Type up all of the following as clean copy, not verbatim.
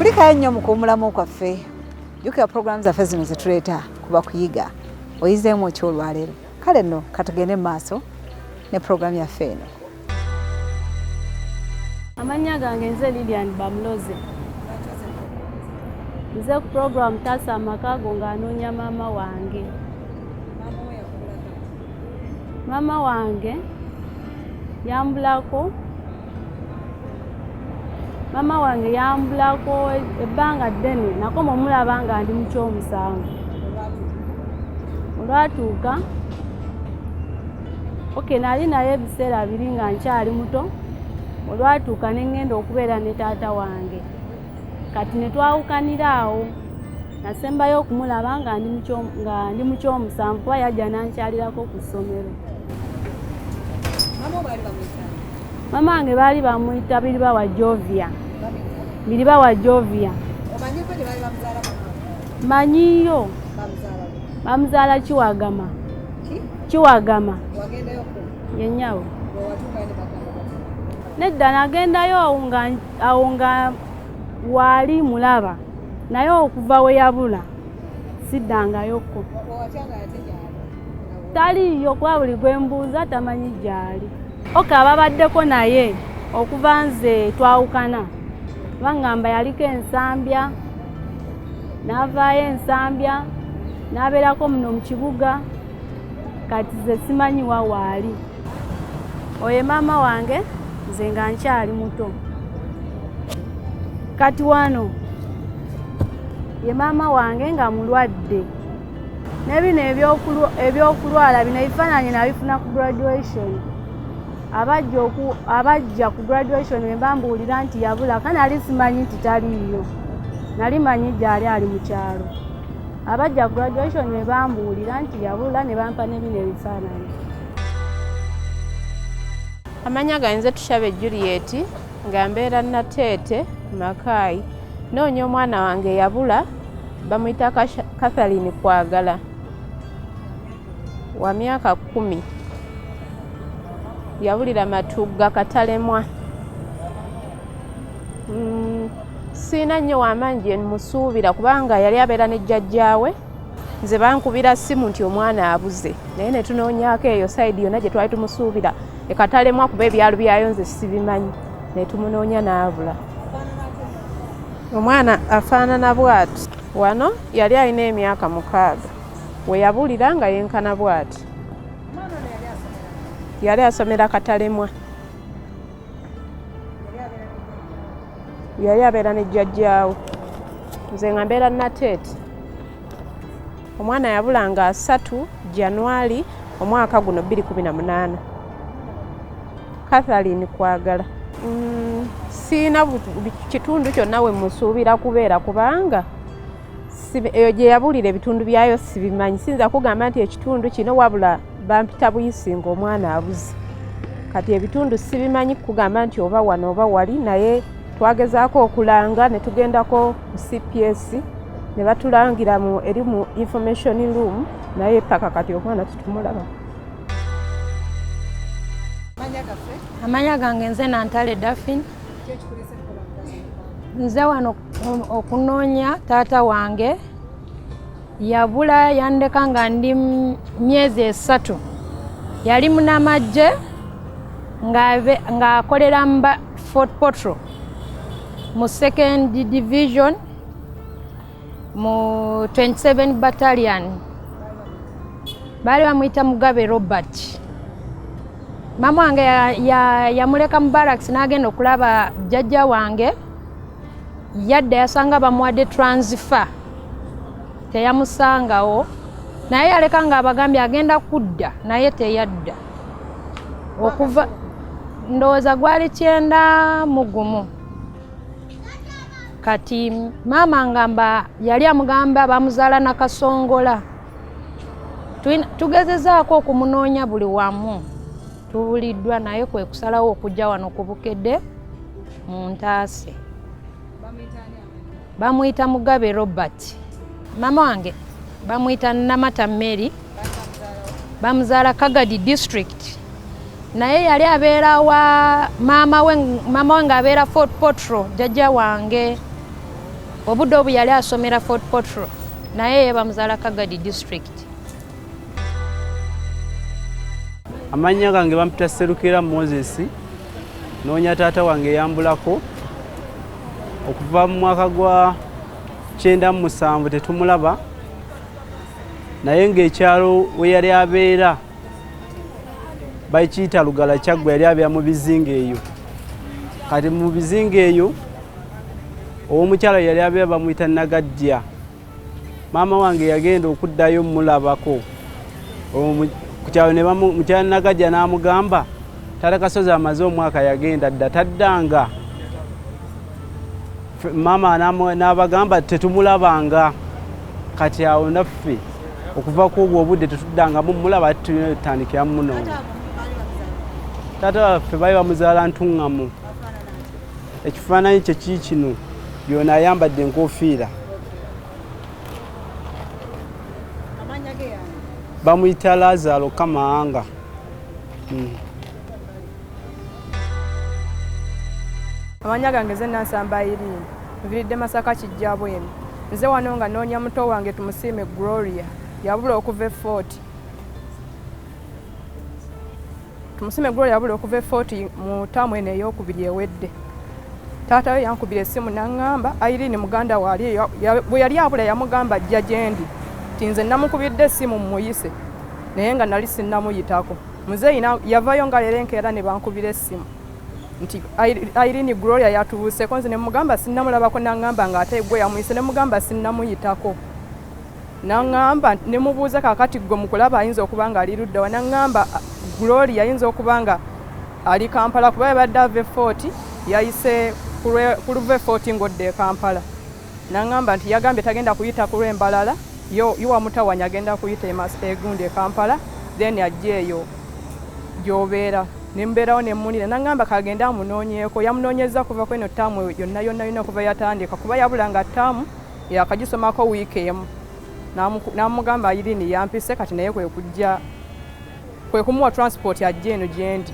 Kulikayo nnyo mu kuwummulamu kwaffe. Jjukira pulogulaamu zaffe zino ze tuleeta kuba kuyiga oyizeemu ki olwaleero. Kale nno katugende mu maaso ne pulogulaamu yaffe eno. Amannya gange nze Lillian Bamuloze. Nze ku pulogulaamu Taasa amakaago ng'anoonya maama wange. Maama wange yambulako. Maama wange yambulako ebbanga ddene nakoma omulaba nga ndi mu kyomusanvu. Olwatuuka nali naye ebiseera biri nga nkyali muto. Olwatuuka ne ngenda okubeera ne taata wange. Kati ne twawukanira awo. Nasembayo okumulaba nga ndi mu kyomusanvu kuba yajja nankyalirako ku ssomero. Maama wange baali bamuyita Biliba wa Jovia. Biliba wa Jovia. Omanyiko gye baali bamuzaala mama? Manyiyo. Bamuzaala Kiwagama. Kiwagama. Wagendayo ku? Yenyawo. Watuuka ne bagamba. Nedda nagendayo awo nga waali mulaba. Naye okuva we yabula siddangayokko. Taliyo kuba buli gwe mbuuza tamanyi gy'ali. Ababaddeko naye okuva nze twawukana bangamba yaliko ensambya, n'avaayo ensambya, n'abeerako muno mu kibuga, kati ze simanyi wa waali. Oyo maama wange nze nga nkyali muto. Kati wano ye maama wange nga mulwadde. N'ebino ebyokulwala bino ebifaananyi nabifuna ku graduation. Abajja ku graduation ne bambuulira nti yabula, kanali simanyi nti taliiyo. Nali manyi gy'ali ali mu kyalo. Abajja ku graduation ne bambuulira nti yabula ne bampa n'ebino ebifaananyi. Amannya gange Tushabe Juliet nga mbeera Nateete Makayi. Noonya omwana wange yabula bamuyita Catherine Kwagala wa myaka 10. Yabulira Matugga Katalemwa. Siina nnyo w'amaanyi gye musuubira kubanga yali abeera ne jjajjaawe. Nze bankubira ssimu nti omwana abuze. Naye ne tunoonyaako eyo sayidi yonna gye twali tumusuubira e Katalemwa kuba ebyalo byayo nze sibimanyi. Ne tumunoonya n'abula. Omwana afaanana bw'ati. Wano yali alina emyaka 6. We yabulira nga yenkana bw'ati. Yali asomera Katalemwa. Yali abeera ne jjajjaawe. Nze nga mbeera Nateete. Omwana yabula nga 3 January omwaka guno 2018. Catherine Kwagala. Siina kitundu kyonna we musuubira kubeera kubanga eyo gye yabulira ebitundu byayo sibimanyi. Sinza kugamba nti ekitundu kino wabula bampita buyisi ng'omwana abuze. Kati ebitundu sibimanyi kugamba nti oba wano oba wali, naye twagezaako okulanga ne tugendako ku CPS ne batulangira eri mu information room, naye paka kati omwana tutumulaba. Amannya gange nze Nantale Daphine. Nze wano okunoonya taata wange yabula yandeka nga ndi myezi 3. Yali munamagye ng'akolera Fort Portal mu 2nd Division mu 27 Battalion. Baali bamuyita Mugabe Robert. Maama wange yamuleka mu barracks n'agenda okulaba jjajja wange. Yadda yasanga bamuwadde transfer. Teyamusangawo. Naye yaleka nga abagambye agenda kudda naye teyadda. Okuva ndowooza gwali 9. Kati maama ngamba yali amugamba bamuzaala Nakasongola. Tugezezaako okumunoonya buli wamu. Tubuliddwa naye kwe kusalawo okujja wano ku Bukedde mu Ntaase. Bamuyita Mugabe Robert. Maama wange bamuyita Namata Mary. Bamuzaala Kagadi District. Naye yali abeera wa Maamawe ng'abeera Fort Portal jjajja wange. obudde obu yali asomera Fort Portal naye ye bamuzaala Kagadi district. Amannya gange bampita Serukira Moses, Anoonya taata wange yambulako. Okuva mu mwaka gwa 97 tetumulaba, naye ng'ekyalo we yali abeera bakiyita Lugala Kyaggwa, yali abeera mu bizinga eyo. Kati mu bizinga eyo owomukyalo yali abeera bamuyita Nakaccwa. Maama wange yagenda okuddayo mulabako. Kukyalo ne mukyala Nakaccwa n'amugamba taata Kasozi amaze omwaka yagenda dda taddanga. Maama n'abagamba tetumulabanga. Kati awo naffe okuva ku obwo obudde tetuddangamu mulaba tutandikira munoonya. Taata waffe baali bamuzaala Ntuŋŋamu. Ekifaananyi kye kino byona ayambadde enkofiira. Bamuyita Lazaro Kamaanga. Amanya gange nze Nansamba Lillian, nviridde Masaka Kijjabwemi. Nze wano nga noonya muto wange tumusiime Gloria yabula okuva Fort. Tumusiime Gloria yabula okuva Fort mu ttaamu eno ey'okubiri ewedde. Taata we yankubira essimu n'aŋŋamba Irene muganda waali bwe yali abula yamugamba ajja gye ndi. Nze namukubidde essimu muyise naye nga nali sinnamuyitako. Muzeeyi yavayo nga leero enkeera ne bankubira essimu nti Irene Gloria yatubuuseko. Nze ne mugamba sinnamulabako, n'aŋŋamba ng'ate gwe yamuyise, ne mugamba sinnamuyitako. N'aŋŋamba ne mubuuza kaakati gwe mu kulaba ayinza okuba nga ali ludda wa, n'aŋŋamba Gloria ayinza okuba nga ali Kampala kuba yabadde ava Fort yayise ku luva Fort ng'odde e Kampala. N'aŋŋamba nti yagambye tagenda kuyita ku lw'embalala, yo wamutawanya agenda kuyita egundi e Kampala then ajja eyo gy'obeera. Ne mbeerawo ne mmunira, n'aŋŋamba kagenda amunoonyeeko. Yamunoonyeza kuva kweno ttaamu yonna yonna kuva yatandika kuba yabula nga ttaamu yakagisomako wiiki emu. N'amugamba Irene yampise kati naye kwe kumuwa transport ajja eno gye ndi.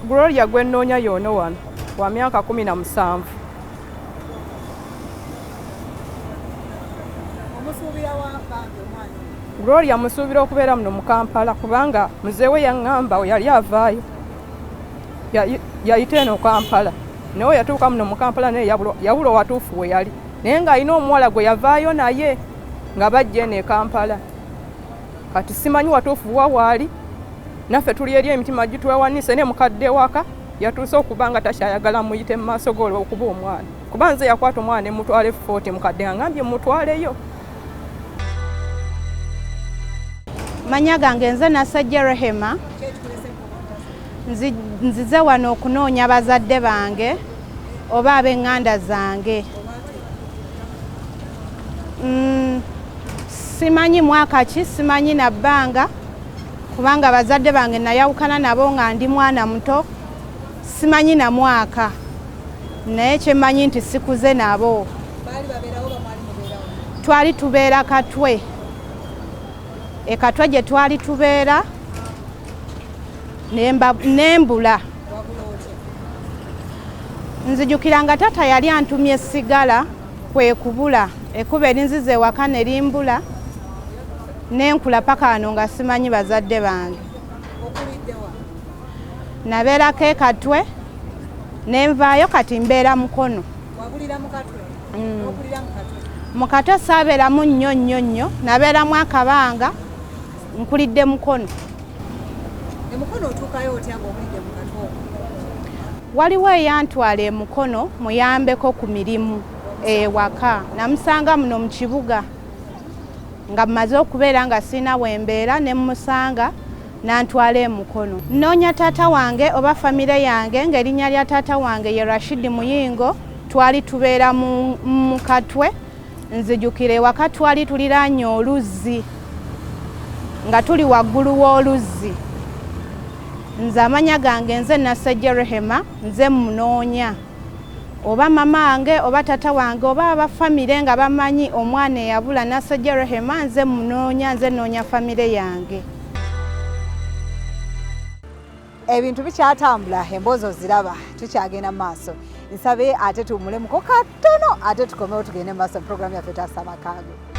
Gloria gwe nnoonya y'ono wano wa myaka 17. Gloria musuubira okubeera muno mu Kampala kubanga muzeewe yaŋŋamba yali avaayo yayita eno Kampala, naye yatuuka muno mu Kampala naye yabula watuufu we yali, naye ng'alina omuwala gwe yavaayo naye nga bajja eno e Kampala. Kati simanyi watuufu wa waali, naffe tuli eri emitima gitwewanise, ne mukadde waka yatuuse okuba nga takyayagala muyite mu maaso ge olw'okuba omwana, kuba nze yakwata omwana ne mutwala Fort, mukadde ngambye mutwaleyo. Manya gange nze Nasajja Rehema, nzize wano okunoonya bazadde bange oba ab'eŋŋanda zange. Simanyi mwaka ki, simanyi na bbanga kubanga bazadde bange nayawukana nabo nga ndi mwana muto, simanyi na mwaka, naye kyemmanyi nti sikuze nabo. Twali tubeera Katwe. Ekatwe gye twali tubeera nembula. Nzijukira nga tata yali antumye essigala kwe kubula, ekkuba erinziza ewaka ne limbula, nenkula paka wano nga simanyi bazadde bange. Nabeerako e Katwe nenvaayo kati mbeera Mukono. Mu Katwe saabeeramu nnyo, nabeeramu akabanga nkulidde Mukono. Mukono otuukayo otya ng'obulidde mu Katwe? Waliwo eyantwala Mukono muyambeko ku mirimu ewaka, namusanga muno mu kibuga nga mmaze okubeera nga sina wembeera, ne musanga nantwala Mukono. Nnoonya taata wange oba famire yange ng'erinnya lya taata wange ye Rashidi Muyingo, twali tubeera mu Katwe. Nzijukire ewaka twali tuliraanye oluzzi nga tuli waggulu w'oluzzi. Nze amanya gange nze Nasajja Rehema, nze munoonya oba mama wange oba tata wange oba abafamire nga bamanyi omwana eyabula Nasajja Rehema, nze munoonya, nze noonya famire yange. ebintu bikyatambula emboozi oziraba tukyagenda mu maaso nsabe ate tuwummulemuko katono ate tukomewo tugende mu maaso mu programu yaffe Taasa Amakaago.